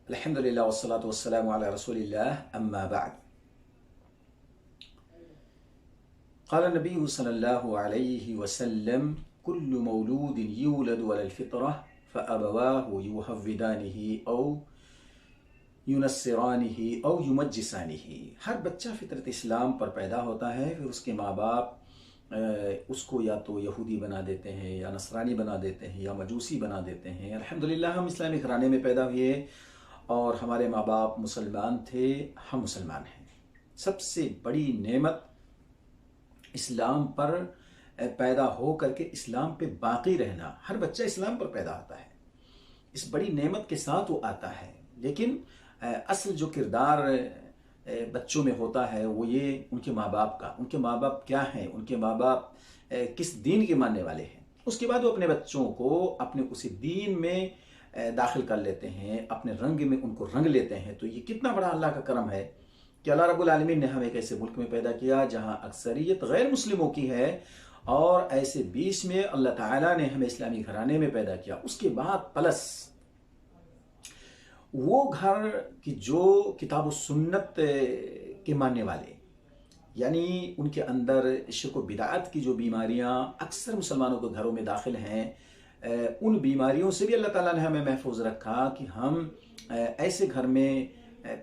الحمد لله والصلاة والسلام على رسول الله أما بعد. قال النبي صلى الله عليه وسلم: كل مولود يولد على الفطرة فأبواه يهودانه أو ينصرانه أو يمجسانه. ہر بچہ فطرت اسلام پر پیدا ہوتا ہے، پھر اس کے ماں باپ اس کو یا تو یہودی بنا دیتے ہیں یا نصرانی بنا دیتے ہیں یا مجوسی بنا دیتے ہیں۔ الحمدللہ ہم اسلامی گھرانے میں پیدا ہوئے اور ہمارے ماں باپ مسلمان تھے، ہم مسلمان ہیں۔ سب سے بڑی نعمت اسلام پر پیدا ہو کر کے اسلام پہ باقی رہنا۔ ہر بچہ اسلام پر پیدا ہوتا ہے، اس بڑی نعمت کے ساتھ وہ آتا ہے، لیکن اصل جو کردار بچوں میں ہوتا ہے وہ یہ ان کے ماں باپ کا۔ ان کے ماں باپ کیا ہیں، ان کے ماں باپ کس دین کے ماننے والے ہیں۔ اس کے بعد وہ اپنے بچوں کو اپنے اسی دین میں داخل کر لیتے ہیں، اپنے رنگ میں ان کو رنگ لیتے ہیں۔ تو یہ کتنا بڑا اللہ کا کرم ہے کہ اللہ رب العالمین نے ہمیں ایک ایسے ملک میں پیدا کیا جہاں اکثریت غیر مسلموں کی ہے، اور ایسے بیچ میں اللہ تعالیٰ نے ہمیں اسلامی گھرانے میں پیدا کیا۔ اس کے بعد پلس وہ گھر کہ جو کتاب و سنت کے ماننے والے، یعنی ان کے اندر شرک و بدعت کی جو بیماریاں اکثر مسلمانوں کے گھروں میں داخل ہیں، ان بیماریوں سے بھی اللہ تعالیٰ نے ہمیں محفوظ رکھا کہ ہم ایسے گھر میں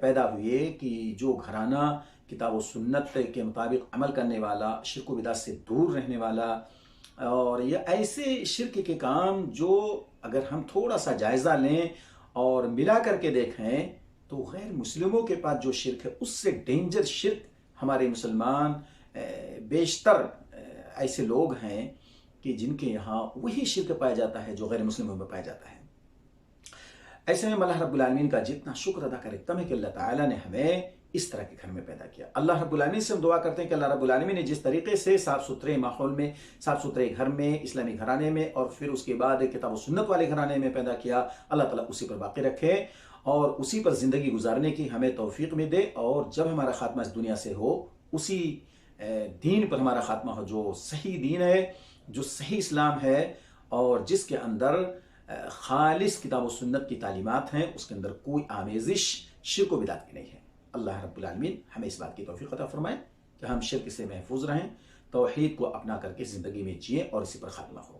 پیدا ہوئے کہ جو گھرانہ کتاب و سنت کے مطابق عمل کرنے والا، شرک و بدعت سے دور رہنے والا، اور یہ ایسے شرک کے کام جو اگر ہم تھوڑا سا جائزہ لیں اور ملا کر کے دیکھیں تو غیر مسلموں کے پاس جو شرک ہے اس سے ڈینجر شرک ہمارے مسلمان بیشتر ایسے لوگ ہیں کہ جن کے یہاں وہی شرک پایا جاتا ہے جو غیر مسلموں میں پایا جاتا ہے۔ ایسے میں اللہ رب العالمین کا جتنا شکر ادا کرتا ہے کہ اللہ تعالیٰ نے ہمیں اس طرح کے گھر میں پیدا کیا۔ اللہ رب العالمین سے ہم دعا کرتے ہیں کہ اللہ رب العالمین نے جس طریقے سے صاف ستھرے ماحول میں، صاف ستھرے گھر میں، اسلامی گھرانے میں، اور پھر اس کے بعد کتاب و سنت والے گھرانے میں پیدا کیا، اللہ تعالیٰ اسی پر باقی رکھے اور اسی پر زندگی گزارنے کی ہمیں توفیق میں دے، اور جب ہمارا خاتمہ اس دنیا سے ہو اسی دین پر ہمارا خاتمہ ہو جو صحیح دین ہے، جو صحیح اسلام ہے، اور جس کے اندر خالص کتاب و سنت کی تعلیمات ہیں، اس کے اندر کوئی آمیزش شرک و بدعت کی نہیں ہے۔ اللہ رب العالمین ہمیں اس بات کی توفیق عطا فرمائے کہ ہم شرک سے محفوظ رہیں، توحید کو اپنا کر کے زندگی میں جئیں اور اسی پر خاتمہ ہو۔